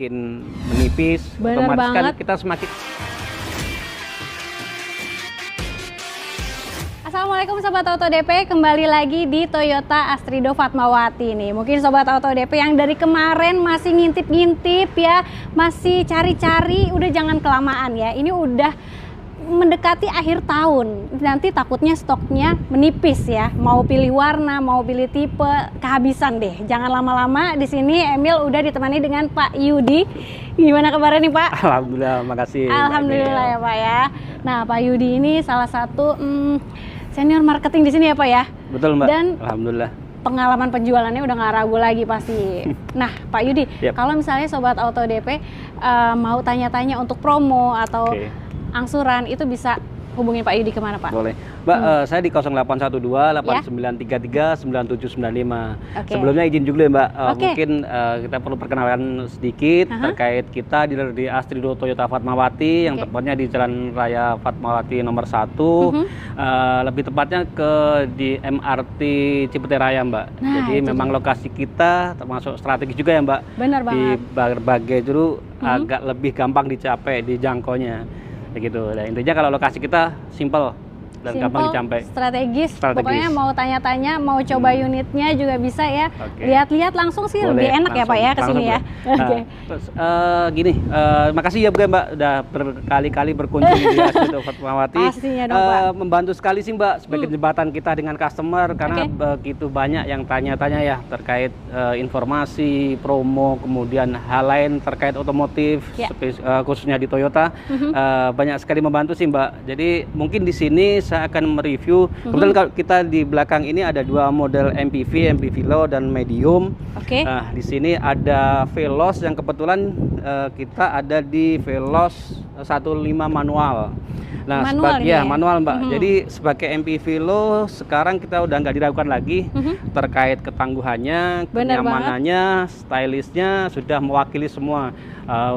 semakin menipis, Bener otomatis kan banget. kita semakin. Assalamualaikum Sobat Auto DP, kembali lagi di Toyota Astrido Fatmawati nih. Mungkin Sobat Auto DP yang dari kemarin masih ngintip-ngintip ya, masih cari-cari, udah jangan kelamaan ya. Ini udah mendekati akhir tahun, nanti takutnya stoknya menipis ya. Mau pilih warna, mau pilih tipe, kehabisan deh. Jangan lama-lama. Di sini Emil udah ditemani dengan Pak Yudi. Gimana kabarnya nih Pak? Alhamdulillah, makasih. Alhamdulillah ya Pak ya. Nah Pak Yudi ini salah satu senior marketing di sini ya Pak ya. Betul Mbak. Dan Alhamdulillah. pengalaman penjualannya udah nggak ragu lagi pasti. Nah Pak Yudi, Yep. kalau misalnya Sobat Auto DP mau tanya-tanya untuk promo atau Oke. angsuran, itu bisa hubungin Pak Yudi kemana Pak? Boleh. Mbak, saya di 0812 8933 9795. Oke. Sebelumnya izin juga ya Mbak, Oke. mungkin kita perlu perkenalan sedikit terkait kita di Astrido Toyota Fatmawati yang Oke. tepatnya di Jalan Raya Fatmawati nomor 1. Lebih tepatnya di MRT Cipete Raya Mbak. Nah, Jadi itu memang dia. lokasi kita termasuk strategis juga ya Mbak. Benar Di banget. berbagai juru agak lebih gampang dicapai, dijangkaunya. Begitu. Dan intinya kalau lokasi kita simple dan gampang dicapai. strategis. Strategis. Pokoknya mau tanya-tanya, mau coba unitnya juga bisa ya. Oke. Lihat-lihat langsung sih Boleh, lebih enak ya Pak ya langsung kesini ya. boleh. Oke. Terus gini, makasih ya Mbak udah berkali-kali berkunjung di Astrido Fatmawati. Pastinya dong, Pak. Membantu sekali sih Mbak sebagai jembatan kita dengan customer karena Oke. begitu banyak yang tanya-tanya ya terkait informasi, promo, kemudian hal lain terkait otomotif, Ya. khususnya di Toyota. Banyak sekali membantu sih Mbak. Jadi mungkin di sini saya akan mereview. Kebetulan kalau kita di belakang ini ada dua model MPV Low dan Medium. Oke. Nah, di sini ada Veloz yang kebetulan kita ada di Veloz 15 manual. Nah, Manual ini ya? manual Mbak. Jadi sebagai MPV Low sekarang kita udah nggak diragukan lagi terkait ketangguhannya, Bener kenyamanannya, stylishnya sudah mewakili semua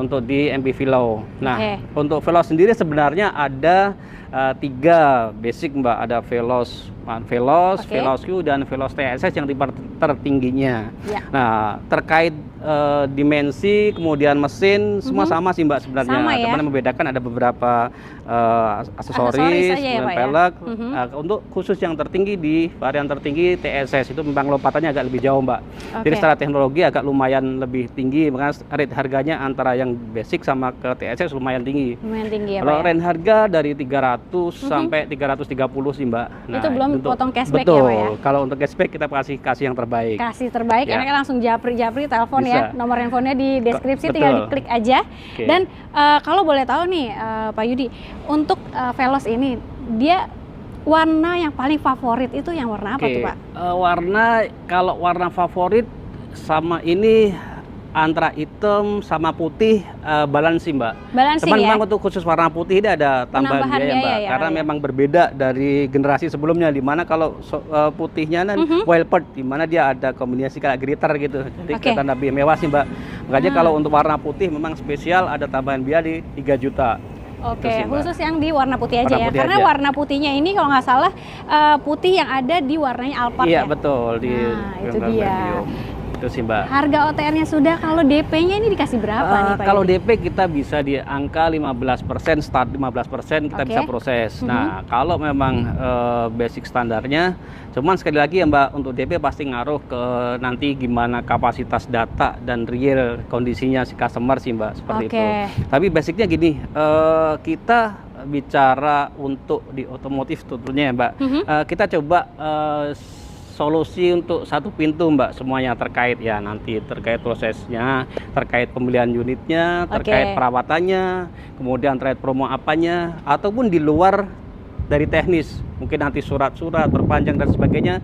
untuk di MPV Low. Nah, Oke. untuk Veloz sendiri sebenarnya ada 3 basic Mbak, ada Veloz, Oke. Veloz Q dan Veloz TSS yang tipe tertingginya. Ya. Nah, terkait dimensi, kemudian mesin, semua sama sih Mbak sebenarnya. Sama ya? Cuman yang membedakan ada beberapa Aksesoris aksesoris, aja ya, kemudian Pak ya? pelek. Untuk khusus yang tertinggi di varian tertinggi TSS itu memang lompatannya agak lebih jauh Mbak. Jadi Oke. secara teknologi agak lumayan lebih tinggi, makanya rate harganya antara yang basic sama ke TSS lumayan tinggi. Lumayan tinggi ya Kalau Pak ya. range harga dari 300 sampai 330 sih Mbak. Itu belum potong cashback betul. ya, Pak ya? Kalau untuk cashback kita kasih yang terbaik. Kasih terbaik, Ya. enaknya langsung japri telepon ya. Bisa. Nomor handphonenya di deskripsi, Betul. tinggal diklik aja. Oke. Dan kalau boleh tahu nih Pak Yudi, untuk Veloz ini dia warna yang paling favorit itu yang warna apa Oke, tuh Pak? kalau warna favorit sama ini antara hitam sama putih balance sih Mbak. Balancing Cuman ya? memang untuk khusus warna putih ini ada tambahan Penambahan biaya Mbak, biaya ya, karena kali ya? memang berbeda dari generasi sebelumnya, di mana kalau putihnya kan Wildbird, di mana dia ada kombinasi kayak glitter gitu, jadi Oke. kelihatan lebih mewah sih Mbak. Makanya kalau untuk warna putih memang spesial ada tambahan biaya di 3 juta. Oke, Itu sih, Mbak. khusus yang di warna putih aja Warna ya. putih Karena aja. warna putihnya ini kalau nggak salah putih yang ada di warnanya Alphard Iya ya. betul di Nah, itu Grand dia. Premium. Itu sih Mbak. Harga OTR-nya sudah, kalau DP-nya ini dikasih berapa nih Pak Kalau Yudi? DP kita bisa di angka 15%, start 15% kita Oke. bisa proses. Nah, kalau memang basic standarnya, cuman sekali lagi ya Mbak, untuk DP pasti ngaruh ke nanti gimana kapasitas data dan real kondisinya si customer sih Mbak, seperti Oke. itu. Tapi basicnya gini, kita bicara untuk di otomotif tentunya ya Mbak, kita coba solusi untuk satu pintu Mbak, semuanya terkait ya, nanti terkait prosesnya, terkait pembelian unitnya, terkait Oke. perawatannya, kemudian terkait promo apanya, ataupun di luar dari teknis, mungkin nanti surat-surat perpanjang dan sebagainya,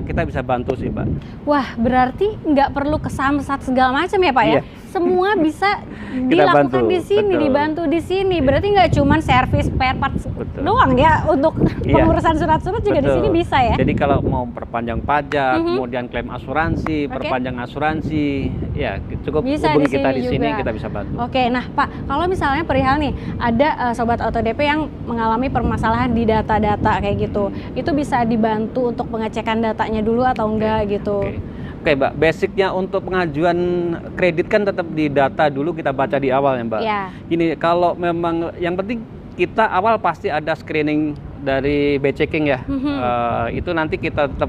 kita bisa bantu sih Mbak. Wah, berarti nggak perlu kesamsat segala macam ya Pak ya? Iya. Semua bisa Kita dilakukan bantu, di sini, betul. dibantu di sini. Berarti nggak cuman servis spare parts Betul. doang ya, untuk Iya. pengurusan surat-surat juga di Betul. sini bisa ya? Jadi kalau mau perpanjang pajak, kemudian klaim asuransi, perpanjang asuransi, ya cukup Bisa hubungi di kita sini di sini, juga. kita bisa bantu. Oke, nah Pak, kalau misalnya perihal nih, ada Sobat Auto DP yang mengalami permasalahan di data-data kayak gitu, itu bisa dibantu untuk pengecekan datanya dulu atau enggak gitu? Oke. Oke Mbak, basicnya untuk pengajuan kredit kan tetap di data dulu kita baca di awal ya Mbak. Ya. Ini kalau memang yang penting kita awal pasti ada screening dari B-checking ya. Itu nanti kita tetap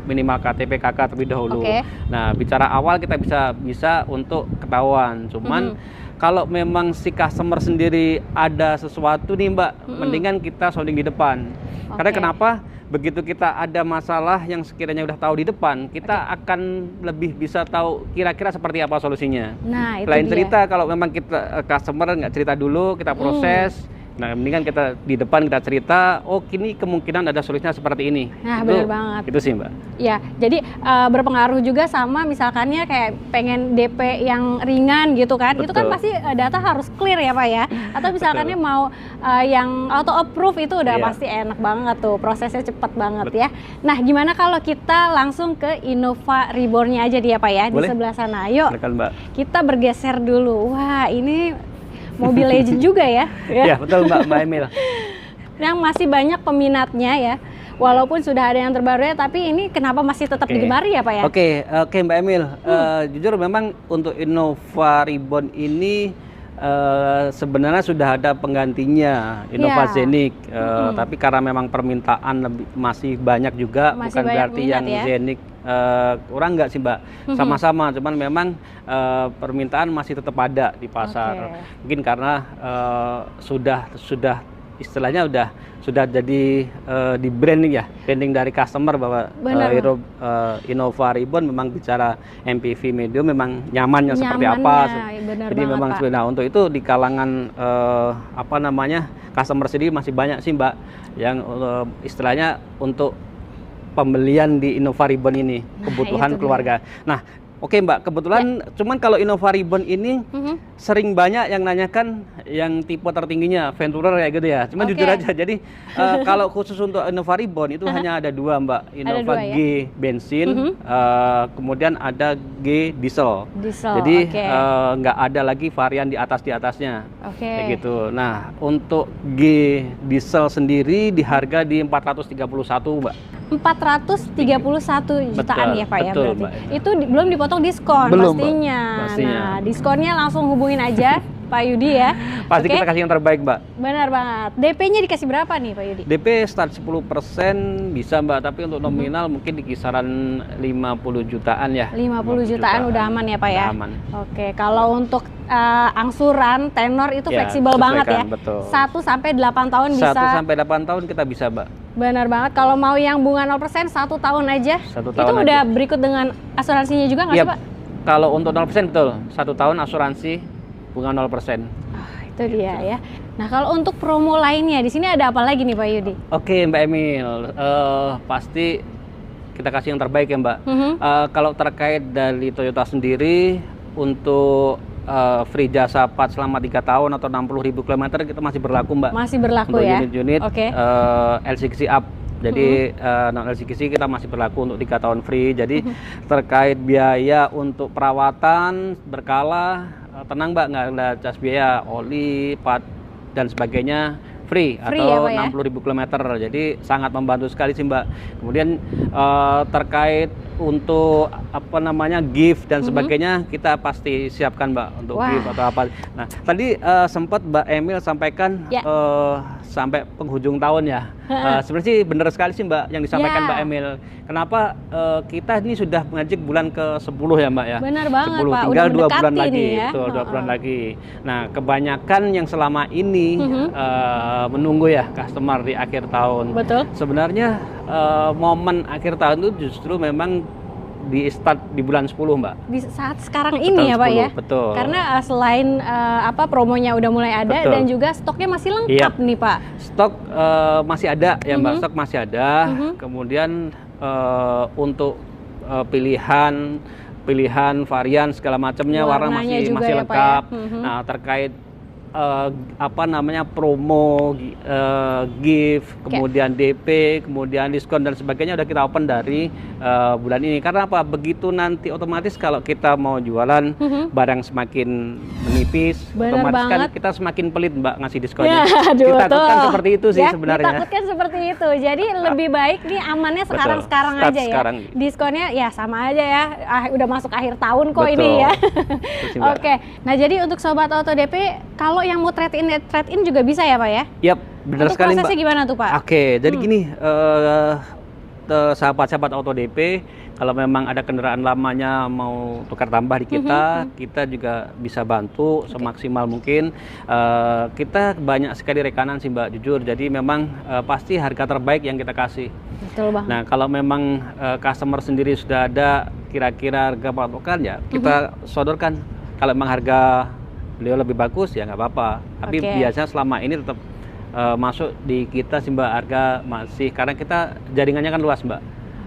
minimal KTP KK terlebih dahulu. Nah, bicara awal kita bisa untuk ketahuan. Cuman kalau memang si customer sendiri ada sesuatu nih Mbak, mendingan kita sounding di depan. Karena kenapa? Begitu kita ada masalah yang sekiranya udah tahu di depan, kita akan lebih bisa tahu kira-kira seperti apa solusinya. Nah, itu Lain dia. cerita kalau memang kita customer nggak cerita dulu, kita proses. Nah, mendingan kita di depan kita cerita, oh kini kemungkinan ada solusinya seperti ini. Nah, benar banget. Itu sih Mbak. Ya, jadi berpengaruh juga sama misalkannya kayak pengen DP yang ringan gitu kan. Itu kan Betul. pasti data harus clear ya Pak ya. Atau misalkannya mau yang auto approve itu udah pasti enak banget tuh, prosesnya cepat banget ya. Nah, gimana kalau kita langsung ke Innova Reborn-nya aja dia Pak ya. Boleh? Di sebelah sana. Yuk, silakan Mbak. Kita bergeser dulu. Wah, ini mobil legend juga ya. Ya betul Mbak Emil. Yang masih banyak peminatnya ya. Walaupun sudah ada yang terbaru ya, tapi ini kenapa masih tetap digemari ya Pak ya? Oke, Mbak Emil. Jujur memang untuk Innova Reborn ini sebenarnya sudah ada penggantinya, Innova Zenik. Tapi karena memang permintaan masih banyak juga, bukan berarti yang Zenik kurang nggak sih Mbak, sama-sama, cuman memang permintaan masih tetap ada di pasar. Mungkin karena sudah istilahnya sudah jadi di branding ya, branding dari customer bahwa Innova Reborn memang bicara MPV medium memang nyamannya seperti apa. Jadi memang sudah untuk itu di kalangan customer sendiri masih banyak sih Mbak yang istilahnya untuk pembelian di Innova Reborn ini, kebutuhan keluarga. Nah, oke Mbak, kebetulan cuman kalau Innova Reborn ini sering banyak yang nanyakan yang tipe tertingginya Venturer ya gitu ya. Cuman jujur aja, jadi kalau khusus untuk Innova Reborn itu hanya ada dua Mbak, Innova G bensin, kemudian ada G diesel. Jadi nggak ada lagi varian di atasnya, kayak gitu. Nah, untuk G diesel sendiri di harga di 431 Mbak. 431 jutaan ya Pak ya berarti. Mbak. Itu belum dipotong diskon pastinya. Nah, diskonnya langsung hubungin aja Pak Yudi ya. Pasti kita kasih yang terbaik Mbak. Benar banget. DP-nya dikasih berapa nih Pak Yudi? DP start 10% bisa Mbak, tapi untuk nominal mungkin di kisaran 50 jutaan ya. 50 jutaan udah aman ya Pak ya? Aman. Oke, kalau untuk angsuran tenor itu fleksibel banget ya. Betul. 1 sampai 8 tahun bisa. 1 sampai 8 tahun kita bisa Mbak. Benar banget. Kalau mau yang bunga 0% 1 tahun aja. 1 tahun itu aja. Udah berikut dengan asuransinya juga nggak sih Pak? Kalau untuk 0% betul. 1 tahun asuransi bunga 0%. Itu dia ya. Nah, kalau untuk promo lainnya di sini ada apa lagi nih Pak Yudi? Oke Mbak Emil, pasti kita kasih yang terbaik ya Mbak. Kalau terkait dari Toyota sendiri untuk free jasa part selama 3 tahun atau 60.000 km kita masih berlaku Mbak. Masih berlaku untuk ya? Unit-unit LCGC up. Jadi non LCGC kita masih berlaku untuk 3 tahun free. Jadi terkait biaya untuk perawatan berkala, tenang Mbak, nggak ada cas biaya, oli, part dan sebagainya free atau ya, 60.000 km. Jadi sangat membantu sekali sih Mbak. Kemudian terkait untuk gift dan sebagainya kita pasti siapkan Mbak untuk gift atau apa. Nah, tadi sempat Mbak Emil sampaikan sampai penghujung tahun ya. Sebenarnya sih benar sekali sih Mbak yang disampaikan Mbak Emil. Kenapa kita ini sudah mengajuk bulan ke-10 ya Mbak ya? Benar banget 10, Pak. tinggal Udah 2 bulan lagi. Ya? Betul, 2 bulan lagi. Nah, kebanyakan yang selama ini menunggu ya customer di akhir tahun. Betul. Sebenarnya momen akhir tahun itu justru memang di start di bulan 10 Mbak. Di saat sekarang ini ya Pak 10, ya? Betul. Karena selain promonya udah mulai ada dan juga stoknya masih lengkap nih Pak. Stok masih ada ya Mbak, stok masih ada. Kemudian untuk pilihan varian segala macamnya warna masih lengkap. Nah, terkait apa namanya promo, gift, kemudian DP, kemudian diskon dan sebagainya udah kita open dari bulan ini. Karena apa? Begitu nanti otomatis kalau kita mau jualan barang semakin menipis, Bener otomatis kan banget. kita semakin pelit Mbak ngasih diskonnya. Ya, aduh, Ditakutkan tuh. seperti itu sih Ya, sebenarnya. ditakutkan seperti itu. Jadi lebih baik nih amannya Betul. sekarang-sekarang Start aja ya. sekarang. Diskonnya ya sama aja ya. Udah masuk akhir tahun kok Betul. ini ya. Betul sih, Mbak. Oke. Nah, jadi untuk sobat auto DP, kalau yang mau trade in juga bisa ya, Pak ya? Yap, benar Untuk sekali prosesnya Mbak. gimana tuh, Pak? Oke, jadi gini, sahabat-sahabat auto DP, kalau memang ada kendaraan lamanya mau tukar tambah di kita, kita juga bisa bantu semaksimal mungkin. Kita banyak sekali rekanan sih Mbak, jujur. Jadi memang pasti harga terbaik yang kita kasih. Betul banget. Nah, kalau memang customer sendiri sudah ada kira-kira harga patokan ya, kita sodorkan. Kalau memang harga beliau lebih bagus ya nggak apa-apa. Tapi Oke. biasanya selama ini tetap masuk di kita sih Mbak, harga masih karena kita jaringannya kan luas Mbak.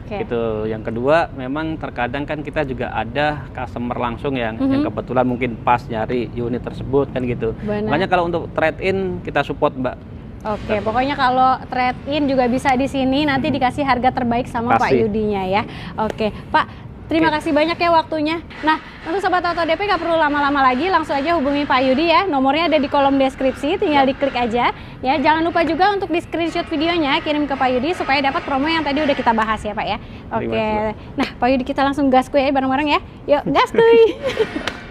Oke. Gitu. Yang kedua memang terkadang kan kita juga ada customer langsung yang kebetulan mungkin pas nyari unit tersebut kan gitu. Benar. Makanya kalau untuk trade in kita support Mbak. Oke, pokoknya kalau trade in juga bisa di sini, nanti dikasih harga terbaik sama Pak Pasti. Yudinya ya. Oke, Pak. Terima kasih banyak ya waktunya. Nah, untuk Sobat Auto DP nggak perlu lama-lama lagi, langsung aja hubungi Pak Yudi ya. Nomornya ada di kolom deskripsi, tinggal diklik aja. Ya, jangan lupa juga untuk di screenshot videonya, kirim ke Pak Yudi supaya dapat promo yang tadi udah kita bahas ya Pak ya. Terima Oke, kasih, nah Pak Yudi kita langsung gasku ya bareng-bareng ya. Yuk, gas tuh.